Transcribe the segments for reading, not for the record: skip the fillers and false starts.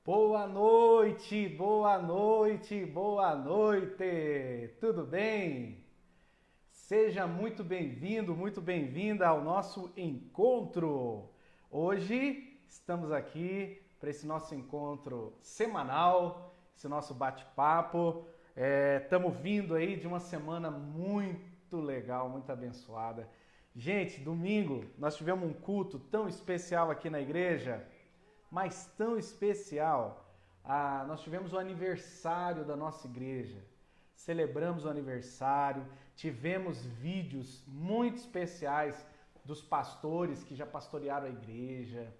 Boa noite, boa noite, boa noite! Tudo bem? Seja muito bem-vinda ao nosso encontro. Hoje estamos aqui para esse nosso encontro semanal, esse nosso bate-papo. Estamos vindo aí de uma semana muito legal, muito abençoada. Gente, domingo nós tivemos um culto tão especial aqui na igreja, mas tão especial. Nós tivemos o aniversário da nossa igreja, celebramos o aniversário, tivemos vídeos muito especiais dos pastores que já pastorearam a igreja,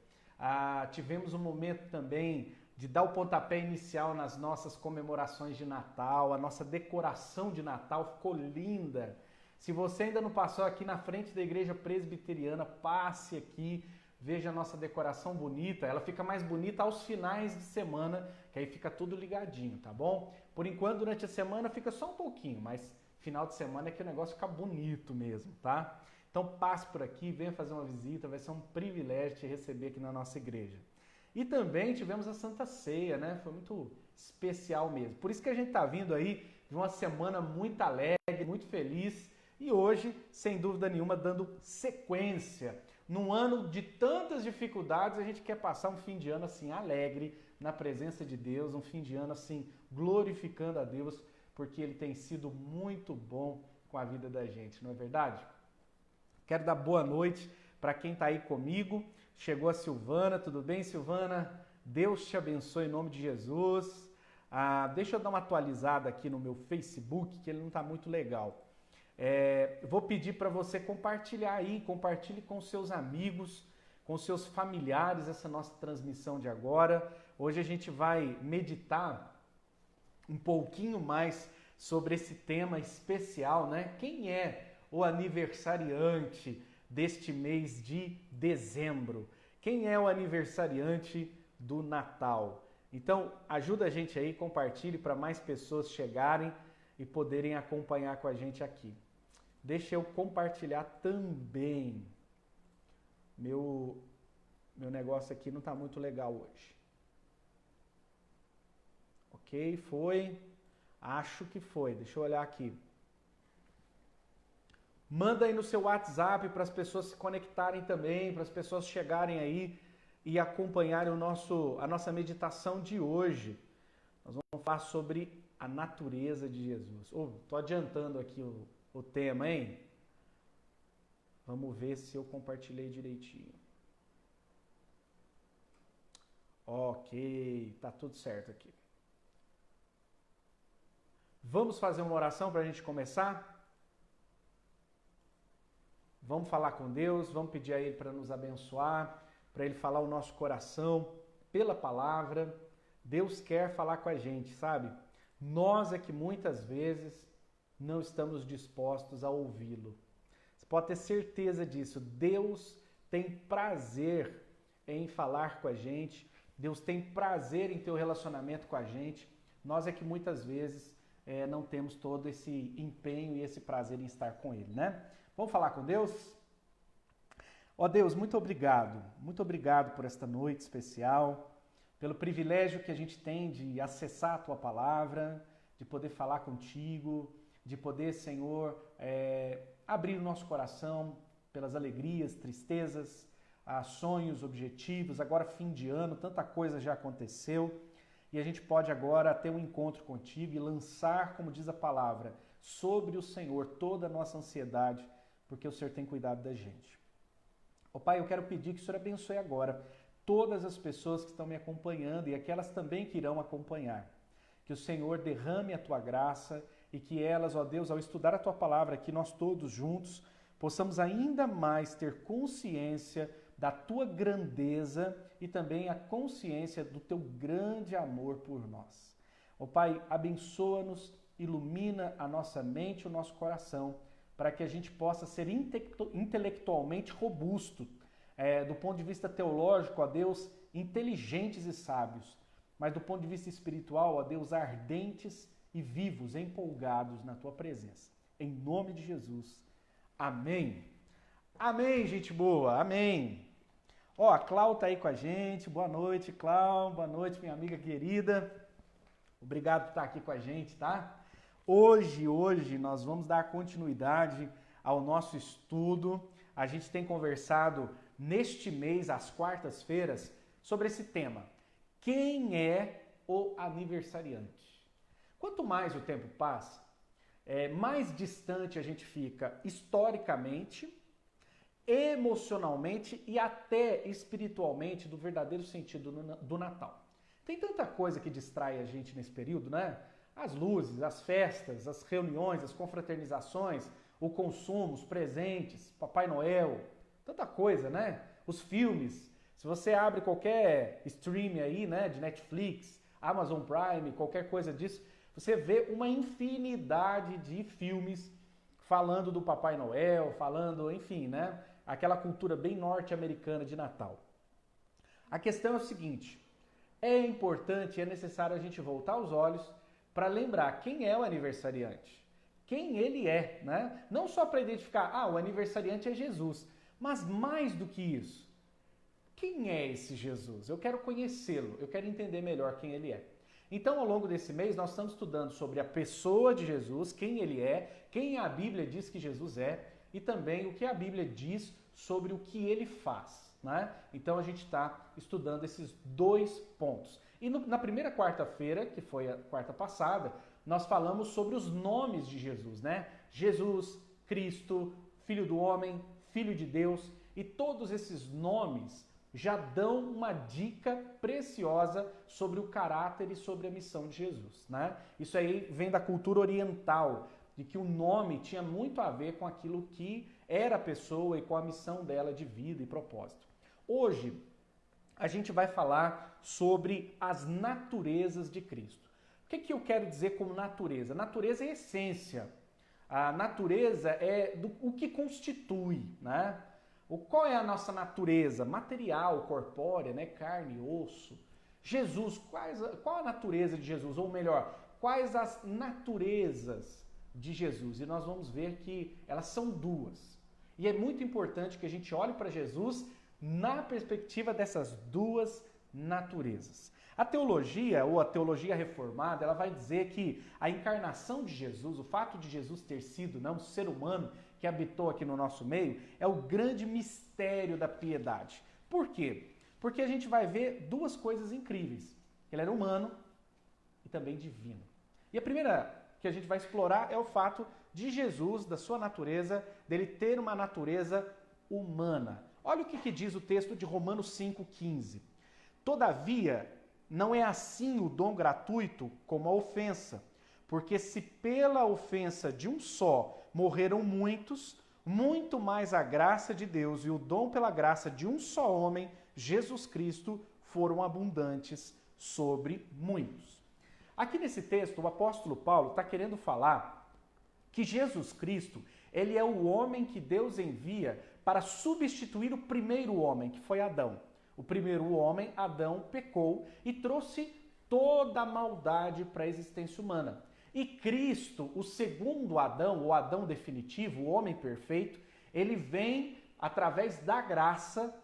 tivemos um momento também de dar o pontapé inicial nas nossas comemorações de Natal, a nossa decoração de Natal ficou linda. Se você ainda não passou aqui na frente da igreja presbiteriana, passe aqui, veja a nossa decoração bonita. Ela fica mais bonita aos finais de semana, que aí fica tudo ligadinho, tá bom? Por enquanto, durante a semana fica só um pouquinho, mas final de semana é que o negócio fica bonito mesmo, tá? Então passe por aqui, venha fazer uma visita, vai ser um privilégio te receber aqui na nossa igreja. E também tivemos a Santa Ceia, né? Foi muito especial mesmo. Por isso que a gente tá vindo aí de uma semana muito alegre, muito feliz, e hoje, sem dúvida nenhuma, dando sequência. Num ano de tantas dificuldades, a gente quer passar um fim de ano assim alegre, na presença de Deus, um fim de ano assim glorificando a Deus, porque Ele tem sido muito bom com a vida da gente, não é verdade? Quero dar boa noite para quem está aí comigo. Chegou a Silvana, tudo bem, Silvana? Deus te abençoe em nome de Jesus. Deixa eu dar uma atualizada aqui no meu Facebook, que ele não está muito legal. Vou pedir para você compartilhar aí, compartilhe com seus amigos, com seus familiares essa nossa transmissão de agora. Hoje a gente vai meditar um pouquinho mais sobre esse tema especial, né? Quem é o aniversariante deste mês de dezembro? Quem é o aniversariante do Natal? Então, ajuda a gente aí, compartilhe para mais pessoas chegarem e poderem acompanhar com a gente aqui. Deixa eu compartilhar também. Meu negócio aqui não está muito legal hoje. Ok, foi. Acho que foi. Deixa eu olhar aqui. Manda aí no seu WhatsApp para as pessoas se conectarem também, para as pessoas chegarem aí e acompanharem a nossa meditação de hoje. Nós vamos falar sobre a natureza de Jesus. Tô adiantando aqui o tema, hein? Vamos ver se eu compartilhei direitinho. Ok, tá tudo certo aqui. Vamos fazer uma oração para a gente começar? Vamos falar com Deus, vamos pedir a Ele para nos abençoar, para Ele falar o nosso coração pela palavra. Deus quer falar com a gente, sabe? Nós é que muitas vezes não estamos dispostos a ouvi-lo. Você pode ter certeza disso. Deus tem prazer em falar com a gente. Deus tem prazer em ter um relacionamento com a gente. Nós é que muitas vezes não temos todo esse empenho e esse prazer em estar com Ele, né? Vamos falar com Deus? Ó Deus, muito obrigado. Muito obrigado por esta noite especial, pelo privilégio que a gente tem de acessar a Tua Palavra, de poder falar contigo, de poder, Senhor, abrir o nosso coração pelas alegrias, tristezas, sonhos, objetivos. Agora fim de ano, tanta coisa já aconteceu e a gente pode agora ter um encontro contigo e lançar, como diz a palavra, sobre o Senhor toda a nossa ansiedade, porque o Senhor tem cuidado da gente. Ó Pai, eu quero pedir que o Senhor abençoe agora todas as pessoas que estão me acompanhando e aquelas também que irão acompanhar. Que o Senhor derrame a Tua graça e que elas, ó Deus, ao estudar a Tua palavra aqui, nós todos juntos, possamos ainda mais ter consciência da Tua grandeza e também a consciência do Teu grande amor por nós. Ó Pai, abençoa-nos, ilumina a nossa mente e o nosso coração, para que a gente possa ser intelectualmente robusto, do ponto de vista teológico, ó Deus, inteligentes e sábios, mas do ponto de vista espiritual, ó Deus, ardentes e vivos, empolgados na Tua presença. Em nome de Jesus. Amém. Amém, gente boa. Amém. Ó, a Clau tá aí com a gente. Boa noite, Clau. Boa noite, minha amiga querida. Obrigado por estar aqui com a gente, tá? Hoje nós vamos dar continuidade ao nosso estudo. A gente tem conversado neste mês, às quartas-feiras, sobre esse tema. Quem é o aniversariante? Quanto mais o tempo passa, mais distante a gente fica historicamente, emocionalmente e até espiritualmente do verdadeiro sentido do Natal. Tem tanta coisa que distrai a gente nesse período, né? As luzes, as festas, as reuniões, as confraternizações, o consumo, os presentes, Papai Noel, tanta coisa, né? Os filmes. Se você abre qualquer stream aí, né, de Netflix, Amazon Prime, qualquer coisa disso, você vê uma infinidade de filmes falando do Papai Noel, falando, enfim, né? Aquela cultura bem norte-americana de Natal. A questão é o seguinte, é importante, é necessário a gente voltar os olhos para lembrar quem é o aniversariante, quem ele é, né? Não só para identificar, o aniversariante é Jesus, mas mais do que isso, quem é esse Jesus? Eu quero conhecê-lo, eu quero entender melhor quem ele é. Então, ao longo desse mês, nós estamos estudando sobre a pessoa de Jesus, quem ele é, quem a Bíblia diz que Jesus é e também o que a Bíblia diz sobre o que ele faz, né? Então, a gente está estudando esses dois pontos. E na primeira quarta-feira, que foi a quarta passada, nós falamos sobre os nomes de Jesus, né? Jesus, Cristo, Filho do Homem, Filho de Deus, e todos esses nomes já dão uma dica preciosa sobre o caráter e sobre a missão de Jesus, né? Isso aí vem da cultura oriental, de que o nome tinha muito a ver com aquilo que era a pessoa e com a missão dela de vida e propósito. Hoje, a gente vai falar sobre as naturezas de Cristo. O que eu quero dizer como natureza? Natureza é essência. A natureza é o que constitui, né? Qual é a nossa natureza? Material, corpórea, né? Carne, osso. Jesus, qual a natureza de Jesus? Ou melhor, quais as naturezas de Jesus? E nós vamos ver que elas são duas. E é muito importante que a gente olhe para Jesus na perspectiva dessas duas naturezas. A teologia, ou a teologia reformada, ela vai dizer que a encarnação de Jesus, o fato de Jesus ter sido um ser humano que habitou aqui no nosso meio, é o grande mistério da piedade. Por quê? Porque a gente vai ver duas coisas incríveis. Ele era humano e também divino. E a primeira que a gente vai explorar é o fato de Jesus, da sua natureza, dele ter uma natureza humana. Olha o que diz o texto de Romanos 5,15. Todavia, não é assim o dom gratuito como a ofensa, porque se pela ofensa de um só morreram muitos, muito mais a graça de Deus e o dom pela graça de um só homem, Jesus Cristo, foram abundantes sobre muitos. Aqui nesse texto, o apóstolo Paulo está querendo falar que Jesus Cristo, ele é o homem que Deus envia para substituir o primeiro homem, que foi Adão. O primeiro homem, Adão, pecou e trouxe toda a maldade para a existência humana. E Cristo, o segundo Adão, o Adão definitivo, o homem perfeito, ele vem, através da graça,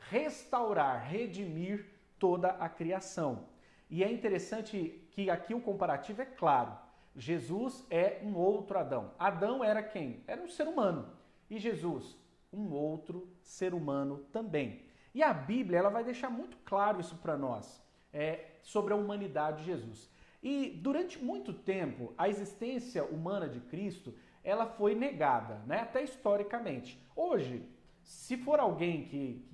restaurar, redimir toda a criação. E é interessante que aqui o comparativo é claro. Jesus é um outro Adão. Adão era quem? Era um ser humano. E Jesus, um outro ser humano também. E a Bíblia ela vai deixar muito claro isso para nós, sobre a humanidade de Jesus. E durante muito tempo, a existência humana de Cristo, ela foi negada, né? Até historicamente. Hoje, se for alguém que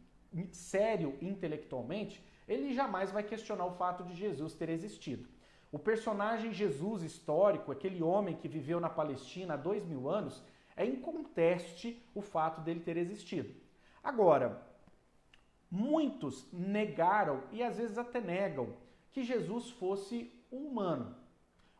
sério intelectualmente, ele jamais vai questionar o fato de Jesus ter existido. O personagem Jesus histórico, aquele homem que viveu na Palestina há 2000 anos, é inconteste o fato dele ter existido. Agora, muitos negaram, e às vezes até negam, que Jesus fosse humano.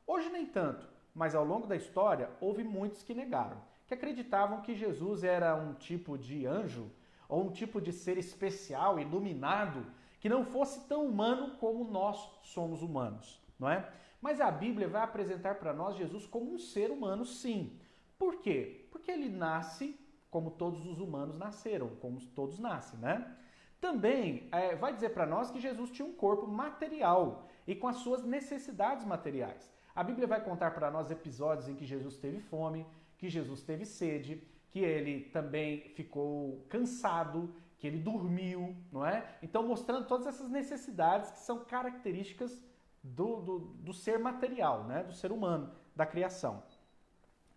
Hoje nem tanto, mas ao longo da história houve muitos que negaram, que acreditavam que Jesus era um tipo de anjo, ou um tipo de ser especial, iluminado, que não fosse tão humano como nós somos humanos, não é? Mas a Bíblia vai apresentar para nós Jesus como um ser humano, sim. Por quê? Porque ele nasce como todos os humanos nasceram, como todos nascem, né? Também vai dizer para nós que Jesus tinha um corpo material e com as suas necessidades materiais. A Bíblia vai contar para nós episódios em que Jesus teve fome, que Jesus teve sede, que ele também ficou cansado, que ele dormiu, não é? Então mostrando todas essas necessidades que são características do ser material, né? Do ser humano, da criação.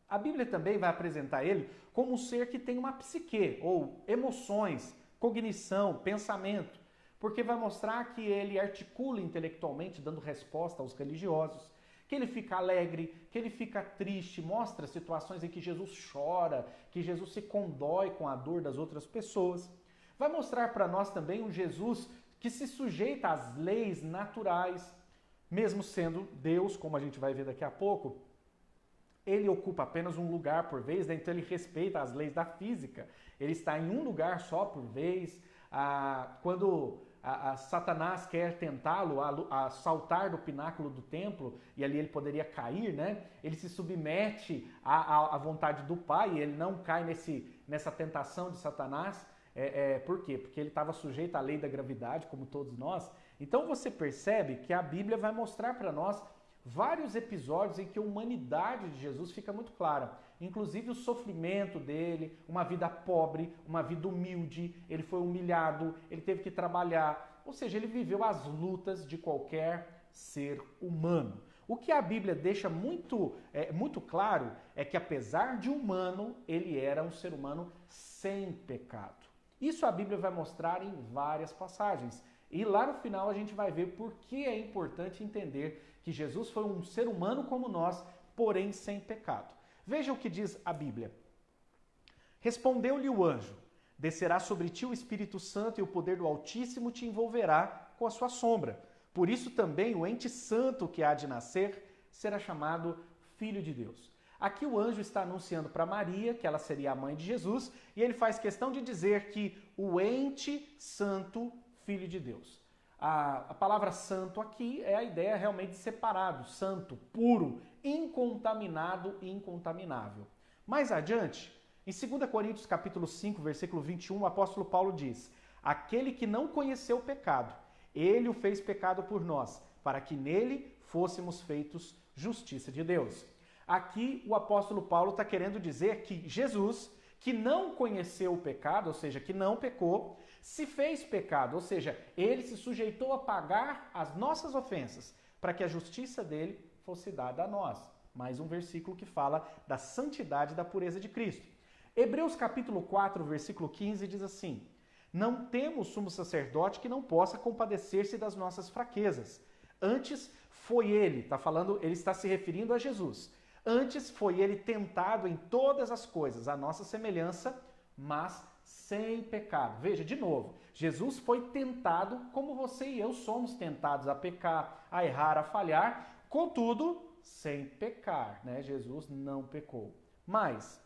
A Bíblia também vai apresentar ele como um ser que tem uma psique, ou emoções, cognição, pensamento, porque vai mostrar que ele articula intelectualmente, dando resposta aos religiosos, que ele fica alegre, que ele fica triste, mostra situações em que Jesus chora, que Jesus se condói com a dor das outras pessoas. Vai mostrar para nós também um Jesus que se sujeita às leis naturais, mesmo sendo Deus, como a gente vai ver daqui a pouco. Ele ocupa apenas um lugar por vez, né? Então ele respeita as leis da física. Ele está em um lugar só por vez. Quando Satanás quer tentá-lo a saltar do pináculo do templo, e ali ele poderia cair, né? Ele se submete à vontade do Pai, e ele não cai nessa tentação de Satanás. Por quê? Porque ele estava sujeito à lei da gravidade, como todos nós. Então você percebe que a Bíblia vai mostrar para nós vários episódios em que a humanidade de Jesus fica muito clara. Inclusive o sofrimento dele, uma vida pobre, uma vida humilde, ele foi humilhado, ele teve que trabalhar. Ou seja, ele viveu as lutas de qualquer ser humano. O que a Bíblia deixa muito claro é que apesar de humano, ele era um ser humano sem pecado. Isso a Bíblia vai mostrar em várias passagens. E lá no final a gente vai ver por que é importante entender que Jesus foi um ser humano como nós, porém sem pecado. Veja o que diz a Bíblia. Respondeu-lhe o anjo: descerá sobre ti o Espírito Santo e o poder do Altíssimo te envolverá com a sua sombra. Por isso também o ente santo que há de nascer será chamado Filho de Deus. Aqui o anjo está anunciando para Maria que ela seria a mãe de Jesus e ele faz questão de dizer que o ente santo, Filho de Deus. A palavra santo aqui é a ideia realmente de separado, santo, puro, incontaminado e incontaminável. Mais adiante, em 2 Coríntios capítulo 5, versículo 21, o apóstolo Paulo diz: aquele que não conheceu o pecado, ele o fez pecado por nós, para que nele fôssemos feitos justiça de Deus. Aqui o apóstolo Paulo está querendo dizer que Jesus, que não conheceu o pecado, ou seja, que não pecou, se fez pecado, ou seja, ele se sujeitou a pagar as nossas ofensas, para que a justiça dele fosse dada a nós. Mais um versículo que fala da santidade e da pureza de Cristo. Hebreus capítulo 4, versículo 15 diz assim: não temos sumo sacerdote que não possa compadecer-se das nossas fraquezas. Antes foi ele, ele está se referindo a Jesus. Antes foi ele tentado em todas as coisas, a nossa semelhança, mas sem pecado. Veja, de novo, Jesus foi tentado como você e eu somos tentados a pecar, a errar, a falhar, contudo, sem pecar, né? Jesus não pecou. Mas,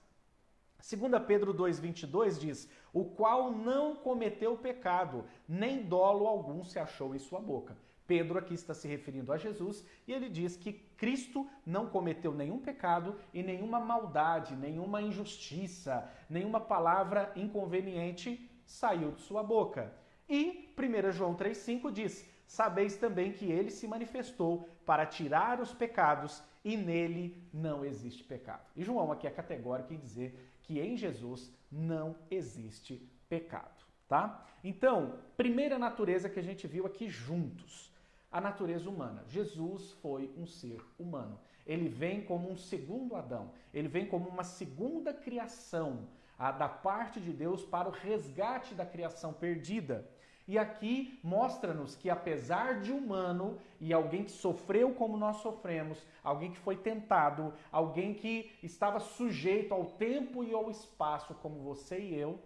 2 Pedro 2,22 diz: o qual não cometeu pecado, nem dolo algum se achou em sua boca. Pedro aqui está se referindo a Jesus e ele diz que Cristo não cometeu nenhum pecado e nenhuma maldade, nenhuma injustiça, nenhuma palavra inconveniente saiu de sua boca. E 1 João 3,5 diz: sabeis também que ele se manifestou para tirar os pecados e nele não existe pecado. E João aqui é categórico em dizer que em Jesus não existe pecado, tá? Então, primeira natureza que a gente viu aqui juntos, a natureza humana. Jesus foi um ser humano. Ele vem como um segundo Adão. Ele vem como uma segunda criação da parte de Deus para o resgate da criação perdida. E aqui mostra-nos que apesar de humano e alguém que sofreu como nós sofremos, alguém que foi tentado, alguém que estava sujeito ao tempo e ao espaço como você e eu,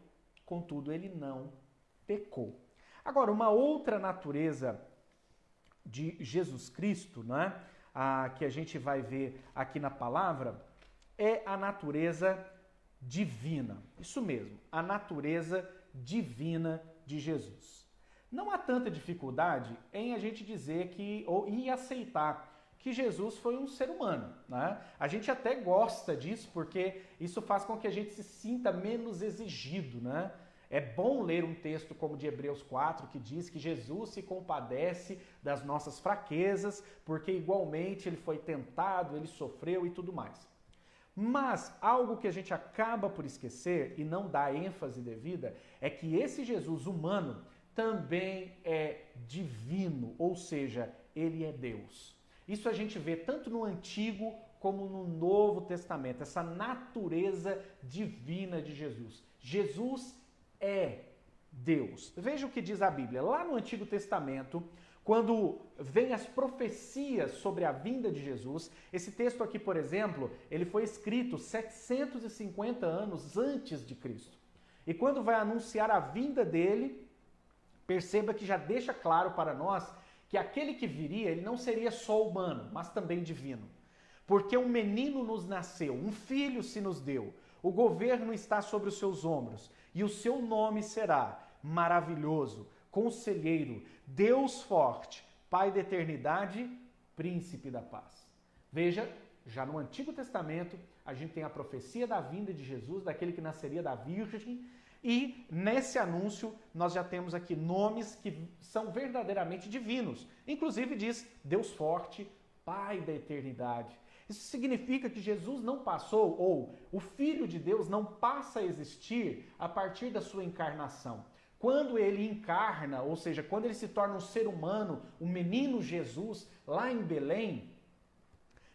contudo ele não pecou. Agora, uma outra natureza de Jesus Cristo, né, que a gente vai ver aqui na palavra, é a natureza divina. Isso mesmo, a natureza divina de Jesus. Não há tanta dificuldade em a gente dizer que, ou em aceitar que Jesus foi um ser humano, né? A gente até gosta disso porque isso faz com que a gente se sinta menos exigido, né? É bom ler um texto como de Hebreus 4, que diz que Jesus se compadece das nossas fraquezas, porque igualmente ele foi tentado, ele sofreu e tudo mais. Mas algo que a gente acaba por esquecer e não dá ênfase devida é que esse Jesus humano também é divino, ou seja, ele é Deus. Isso a gente vê tanto no Antigo como no Novo Testamento, essa natureza divina de Jesus. Jesus é Deus. Veja o que diz a Bíblia. Lá no Antigo Testamento, quando vem as profecias sobre a vinda de Jesus, esse texto aqui, por exemplo, ele foi escrito 750 anos antes de Cristo. E quando vai anunciar a vinda dele, perceba que já deixa claro para nós que aquele que viria, ele não seria só humano, mas também divino. Porque um menino nos nasceu, um filho se nos deu, o governo está sobre os seus ombros, e o seu nome será Maravilhoso, Conselheiro, Deus Forte, Pai da Eternidade, Príncipe da Paz. Veja, já no Antigo Testamento, a gente tem a profecia da vinda de Jesus, daquele que nasceria da Virgem, e nesse anúncio nós já temos aqui nomes que são verdadeiramente divinos. Inclusive diz Deus Forte, Pai da Eternidade. Isso significa que Jesus não passou, ou o Filho de Deus não passa a existir a partir da sua encarnação. Quando ele encarna, ou seja, quando ele se torna um ser humano, o menino Jesus, lá em Belém,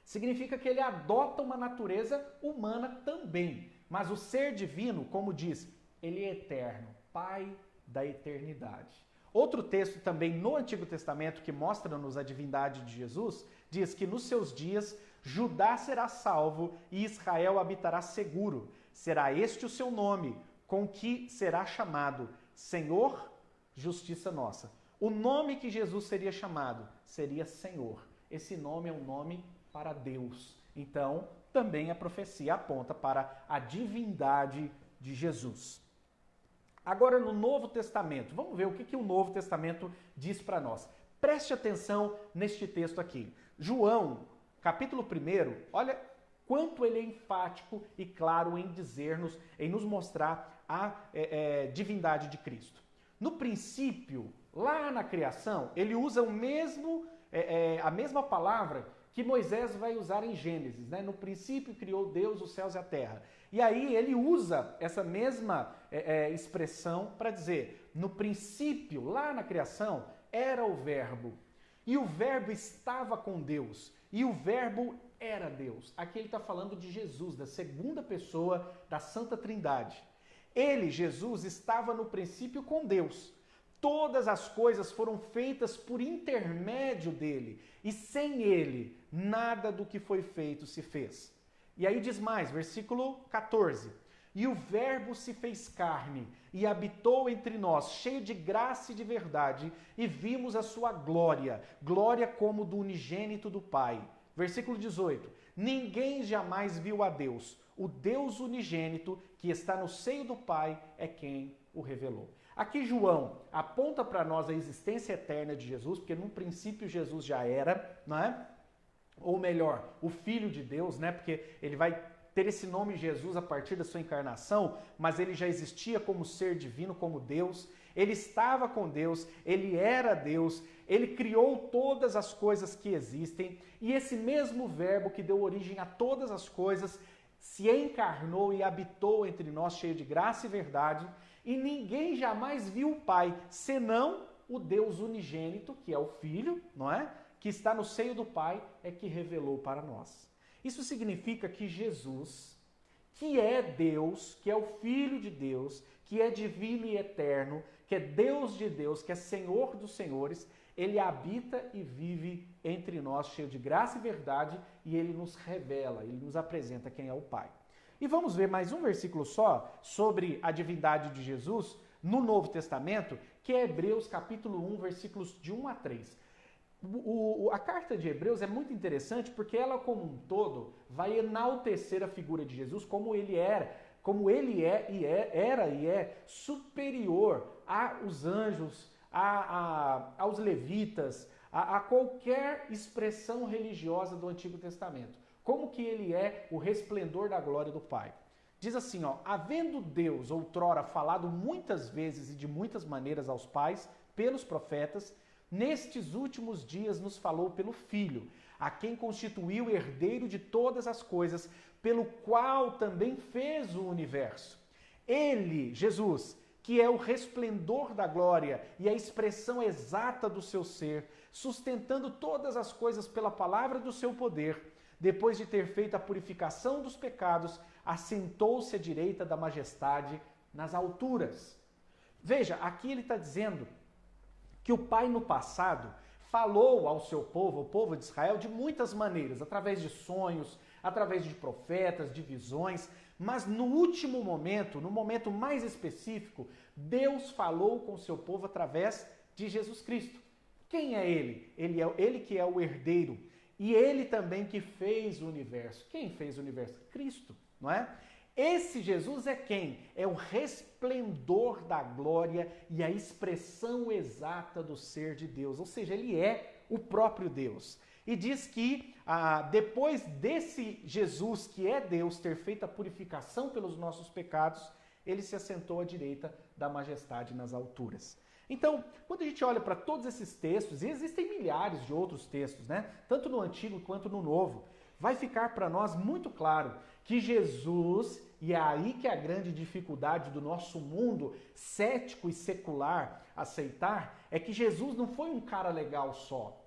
significa que ele adota uma natureza humana também. Mas o ser divino, como diz, ele é eterno, Pai da eternidade. Outro texto também no Antigo Testamento que mostra-nos a divindade de Jesus, diz que nos seus dias Judá será salvo e Israel habitará seguro. Será este o seu nome, com que será chamado Senhor, Justiça Nossa. O nome que Jesus seria chamado seria Senhor. Esse nome é um nome para Deus. Então, também a profecia aponta para a divindade de Jesus. Agora, no Novo Testamento, vamos ver o que o Novo Testamento diz para nós. Preste atenção neste texto aqui. João, capítulo 1, olha quanto ele é enfático e claro em dizer-nos, em nos mostrar a divindade de Cristo. No princípio, lá na criação, ele usa a mesma palavra que Moisés vai usar em Gênesis, né? No princípio criou Deus os céus e a terra. E aí ele usa essa mesma expressão para dizer, no princípio, lá na criação, era o Verbo. E o Verbo estava com Deus. E o Verbo era Deus. Aqui ele está falando de Jesus, da segunda pessoa da Santa Trindade. Ele, Jesus, estava no princípio com Deus. Todas as coisas foram feitas por intermédio dele. E sem ele, nada do que foi feito se fez. E aí diz mais, versículo 14. E o Verbo se fez carne e habitou entre nós, cheio de graça e de verdade, e vimos a sua glória, glória como do unigênito do Pai. Versículo 18. Ninguém jamais viu a Deus. O Deus unigênito que está no seio do Pai é quem o revelou. Aqui João aponta para nós a existência eterna de Jesus, porque no princípio Jesus já era, não é? Ou melhor, o Filho de Deus, né? Porque ele vai ter esse nome Jesus a partir da sua encarnação, mas ele já existia como ser divino, como Deus. Ele estava com Deus, ele era Deus, ele criou todas as coisas que existem, e esse mesmo Verbo que deu origem a todas as coisas se encarnou e habitou entre nós, cheio de graça e verdade, e ninguém jamais viu o Pai, senão o Deus unigênito, que é o Filho, não é? Que está no seio do Pai, é que revelou para nós. Isso significa que Jesus, que é Deus, que é o Filho de Deus, que é divino e eterno, que é Deus de Deus, que é Senhor dos senhores, ele habita e vive entre nós, cheio de graça e verdade, e ele nos revela, ele nos apresenta quem é o Pai. E vamos ver mais um versículo só sobre a divindade de Jesus no Novo Testamento, que é Hebreus capítulo 1, versículos de 1 a 3. A carta de Hebreus é muito interessante porque ela, como um todo, vai enaltecer a figura de Jesus como ele era, como ele era e é superior aos anjos, aos levitas, a qualquer expressão religiosa do Antigo Testamento. Como que ele é o resplendor da glória do Pai? Diz assim, ó, havendo Deus outrora falado muitas vezes e de muitas maneiras aos pais, pelos profetas, nestes últimos dias nos falou pelo Filho, a quem constituiu herdeiro de todas as coisas, pelo qual também fez o universo. Ele, Jesus, que é o resplendor da glória e a expressão exata do seu ser, sustentando todas as coisas pela palavra do seu poder, depois de ter feito a purificação dos pecados, assentou-se à direita da majestade nas alturas. Veja, aqui ele está dizendo que o Pai no passado falou ao seu povo, o povo de Israel, de muitas maneiras, através de sonhos, através de profetas, de visões, mas no último momento, no momento mais específico, Deus falou com o seu povo através de Jesus Cristo. Quem é ele? Ele que é o herdeiro. E ele também que fez o universo. Quem fez o universo? Cristo, não é? Esse Jesus é quem? É o resplendor da glória e a expressão exata do ser de Deus. Ou seja, ele é o próprio Deus. E diz que depois desse Jesus, que é Deus, ter feito a purificação pelos nossos pecados, ele se assentou à direita da majestade nas alturas. Então, quando a gente olha para todos esses textos, e existem milhares de outros textos, né? Tanto no Antigo quanto no Novo, vai ficar para nós muito claro que Jesus, e é aí que é a grande dificuldade do nosso mundo cético e secular aceitar, é que Jesus não foi um cara legal só.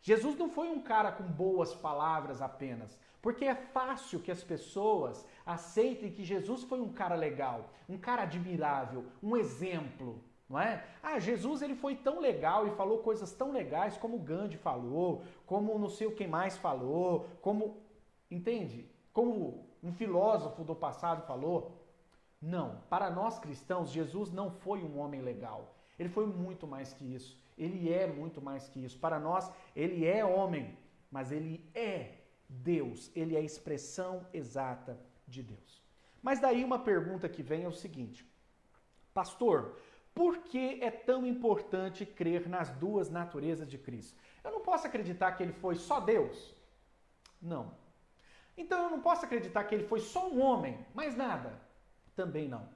Jesus não foi um cara com boas palavras apenas, porque é fácil que as pessoas aceitem que Jesus foi um cara legal, um cara admirável, um exemplo. Não é? Jesus ele foi tão legal e falou coisas tão legais como Gandhi falou, como não sei o que mais falou, como, entende? Como um filósofo do passado falou. Não, para nós cristãos, Jesus não foi um homem legal. Ele foi muito mais que isso. Ele é muito mais que isso. Para nós, ele é homem, mas ele é Deus. Ele é a expressão exata de Deus. Mas daí uma pergunta que vem é o seguinte: pastor, por que é tão importante crer nas duas naturezas de Cristo? Eu não posso acreditar que ele foi só Deus? Não. Então eu não posso acreditar que ele foi só um homem, mais nada? Também não.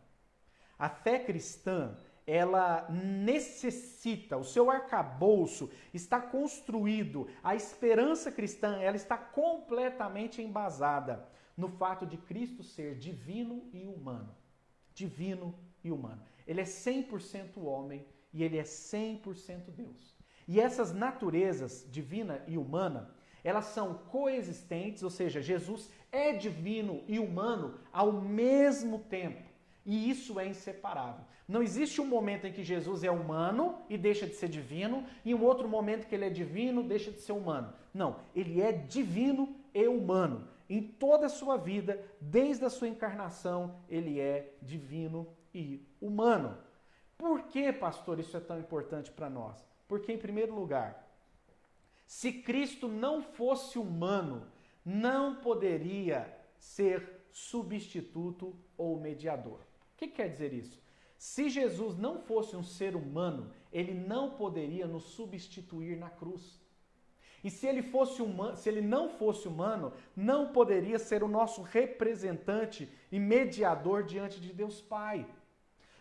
A fé cristã, ela necessita, o seu arcabouço está construído, a esperança cristã, ela está completamente embasada no fato de Cristo ser divino e humano. Divino e humano. Ele é 100% homem e ele é 100% Deus. E essas naturezas, divina e humana, elas são coexistentes, ou seja, Jesus é divino e humano ao mesmo tempo. E isso é inseparável. Não existe um momento em que Jesus é humano e deixa de ser divino, e um outro momento que ele é divino, deixa de ser humano. Não, ele é divino e humano. Em toda a sua vida, desde a sua encarnação, ele é divino e humano. Por que, pastor, isso é tão importante para nós? Porque, em primeiro lugar, se Cristo não fosse humano, não poderia ser substituto ou mediador. O que quer dizer isso? Se Jesus não fosse um ser humano, ele não poderia nos substituir na cruz. E se ele não fosse humano, não poderia ser o nosso representante e mediador diante de Deus Pai.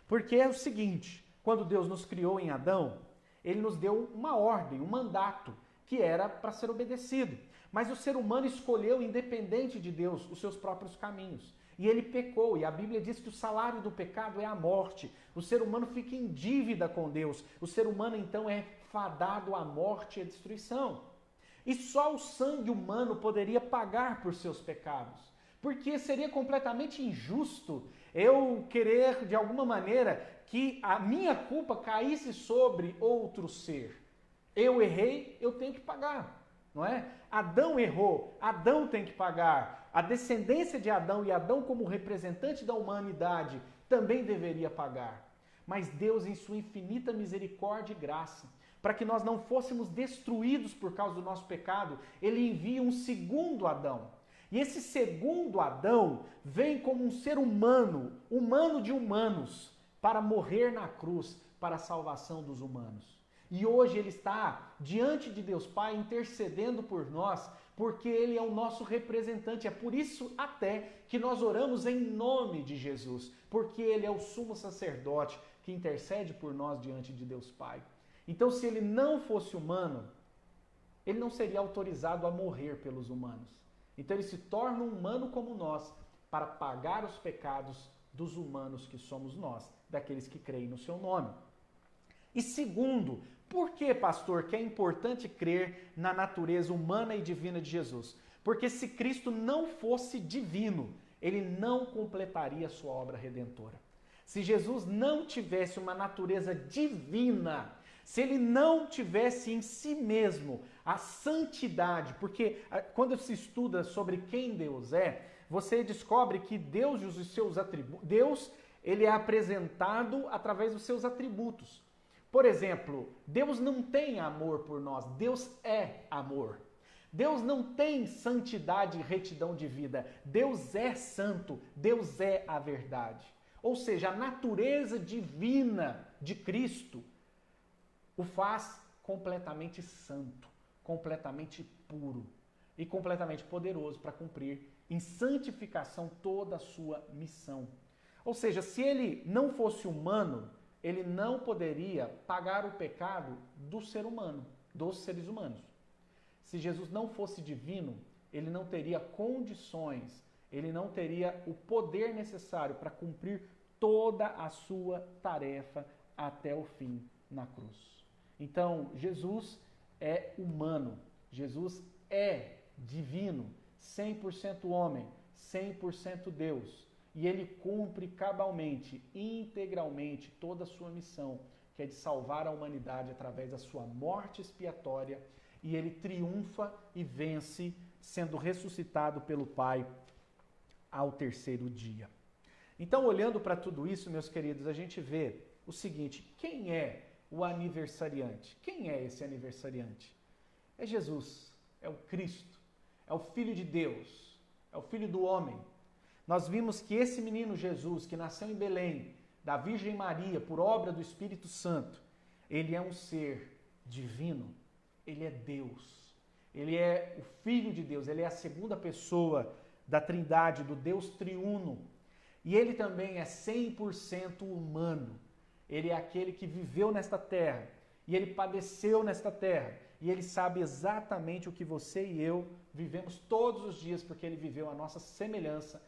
Porque é o seguinte, quando Deus nos criou em Adão, ele nos deu uma ordem, um mandato, que era para ser obedecido. Mas o ser humano escolheu, independente de Deus, os seus próprios caminhos. E ele pecou, e a Bíblia diz que o salário do pecado é a morte. O ser humano fica em dívida com Deus. O ser humano, então, é fadado à morte e à destruição. E só o sangue humano poderia pagar por seus pecados. Porque seria completamente injusto eu querer, de alguma maneira, que a minha culpa caísse sobre outro ser. Eu errei, eu tenho que pagar, não é? Adão errou, Adão tem que pagar. A descendência de Adão e Adão como representante da humanidade também deveria pagar. Mas Deus, em sua infinita misericórdia e graça, para que nós não fôssemos destruídos por causa do nosso pecado, ele envia um segundo Adão. E esse segundo Adão vem como um ser humano, humano de humanos, para morrer na cruz para a salvação dos humanos. E hoje ele está diante de Deus Pai intercedendo por nós, porque ele é o nosso representante. É por isso até que nós oramos em nome de Jesus, porque ele é o sumo sacerdote que intercede por nós diante de Deus Pai. Então, se ele não fosse humano, ele não seria autorizado a morrer pelos humanos. Então ele se torna um humano como nós, para pagar os pecados dos humanos que somos nós, daqueles que creem no seu nome. E segundo, por que, pastor, que é importante crer na natureza humana e divina de Jesus? Porque se Cristo não fosse divino, ele não completaria a sua obra redentora. Se Jesus não tivesse uma natureza divina, se ele não tivesse em si mesmo a santidade, porque quando se estuda sobre quem Deus é, você descobre que Deus e os seus atributos, Deus, ele é apresentado através dos seus atributos. Por exemplo, Deus não tem amor por nós, Deus é amor. Deus não tem santidade e retidão de vida, Deus é santo, Deus é a verdade. Ou seja, a natureza divina de Cristo o faz completamente santo, completamente puro e completamente poderoso para cumprir em santificação toda a sua missão. Ou seja, se ele não fosse humano, ele não poderia pagar o pecado do ser humano, dos seres humanos. Se Jesus não fosse divino, ele não teria condições, ele não teria o poder necessário para cumprir toda a sua tarefa até o fim na cruz. Então, Jesus é humano, Jesus é divino, 100% homem, 100% Deus. E ele cumpre cabalmente, integralmente, toda a sua missão, que é de salvar a humanidade através da sua morte expiatória, e ele triunfa e vence, sendo ressuscitado pelo Pai ao terceiro dia. Então, olhando para tudo isso, meus queridos, a gente vê o seguinte: quem é o aniversariante? Quem é esse aniversariante? É Jesus, é o Cristo, é o Filho de Deus, é o Filho do homem. Nós vimos que esse menino Jesus, que nasceu em Belém, da Virgem Maria, por obra do Espírito Santo, ele é um ser divino, ele é Deus, ele é o Filho de Deus, ele é a segunda pessoa da Trindade, do Deus triuno, e ele também é 100% humano. Ele é aquele que viveu nesta terra, e ele padeceu nesta terra, e ele sabe exatamente o que você e eu vivemos todos os dias, porque ele viveu a nossa semelhança,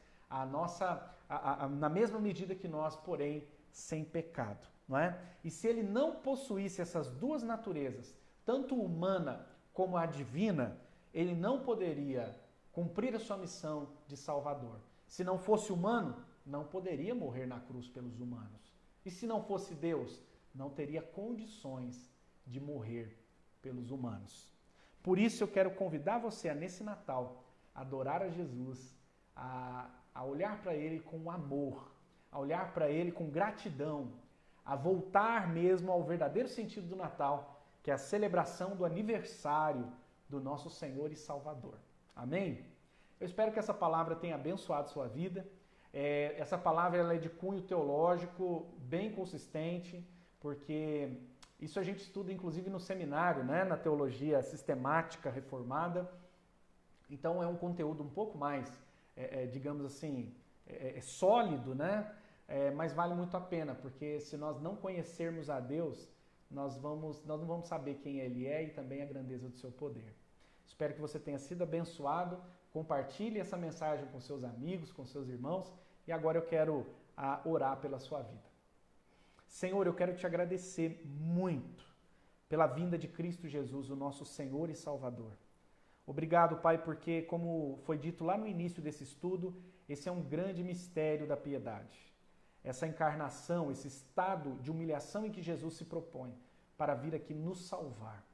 na mesma medida que nós, porém, sem pecado, não é? E se ele não possuísse essas duas naturezas, tanto humana como a divina, ele não poderia cumprir a sua missão de Salvador. Se não fosse humano, não poderia morrer na cruz pelos humanos. E se não fosse Deus, não teria condições de morrer pelos humanos. Por isso eu quero convidar você a, nesse Natal, adorar a Jesus, a olhar para Ele com amor, a olhar para Ele com gratidão, a voltar mesmo ao verdadeiro sentido do Natal, que é a celebração do aniversário do nosso Senhor e Salvador. Amém? Eu espero que essa palavra tenha abençoado sua vida. Essa palavra ela é de cunho teológico bem consistente, porque isso a gente estuda inclusive no seminário, né? Na teologia sistemática reformada. Então é um conteúdo um pouco mais, digamos assim, sólido, né? Mas vale muito a pena, porque se nós não conhecermos a Deus, nós não vamos saber quem Ele é e também a grandeza do seu poder. Espero que você tenha sido abençoado. Compartilhe essa mensagem com seus amigos, com seus irmãos. E agora eu quero orar pela sua vida. Senhor, eu quero te agradecer muito pela vinda de Cristo Jesus, o nosso Senhor e Salvador. Obrigado, Pai, porque, como foi dito lá no início desse estudo, esse é um grande mistério da piedade. Essa encarnação, esse estado de humilhação em que Jesus se propõe para vir aqui nos salvar.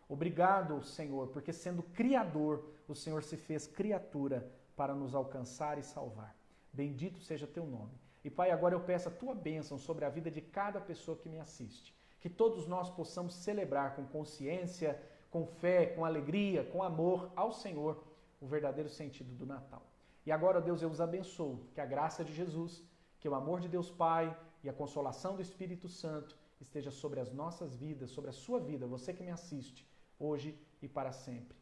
Obrigado, Senhor, porque sendo Criador, o Senhor se fez criatura para nos alcançar e salvar. Bendito seja teu nome. E Pai, agora eu peço a tua bênção sobre a vida de cada pessoa que me assiste. Que todos nós possamos celebrar com consciência, com fé, com alegria, com amor ao Senhor, o verdadeiro sentido do Natal. E agora, Deus, eu os abençoo. Que a graça de Jesus, que o amor de Deus Pai e a consolação do Espírito Santo esteja sobre as nossas vidas, sobre a sua vida, você que me assiste, hoje e para sempre.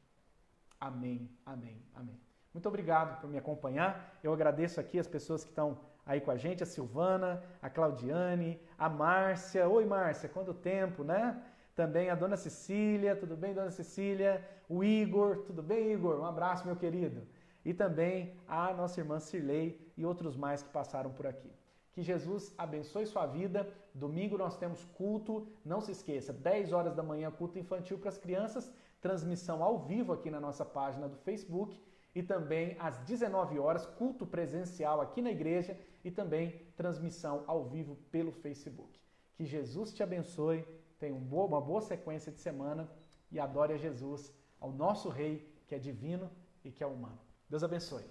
Amém, amém, amém. Muito obrigado por me acompanhar. Eu agradeço aqui as pessoas que estão aí com a gente, a Silvana, a Claudiane, a Márcia. Oi, Márcia, quanto tempo, né? Também a Dona Cecília, tudo bem, Dona Cecília? O Igor, tudo bem, Igor? Um abraço, meu querido. E também a nossa irmã Cirlei e outros mais que passaram por aqui. Que Jesus abençoe sua vida. Domingo nós temos culto, não se esqueça, 10 horas da manhã, culto infantil para as crianças, transmissão ao vivo aqui na nossa página do Facebook e também às 19 horas, culto presencial aqui na igreja e também transmissão ao vivo pelo Facebook. Que Jesus te abençoe, tenha uma boa sequência de semana e adore a Jesus, ao nosso Rei, que é divino e que é humano. Deus abençoe.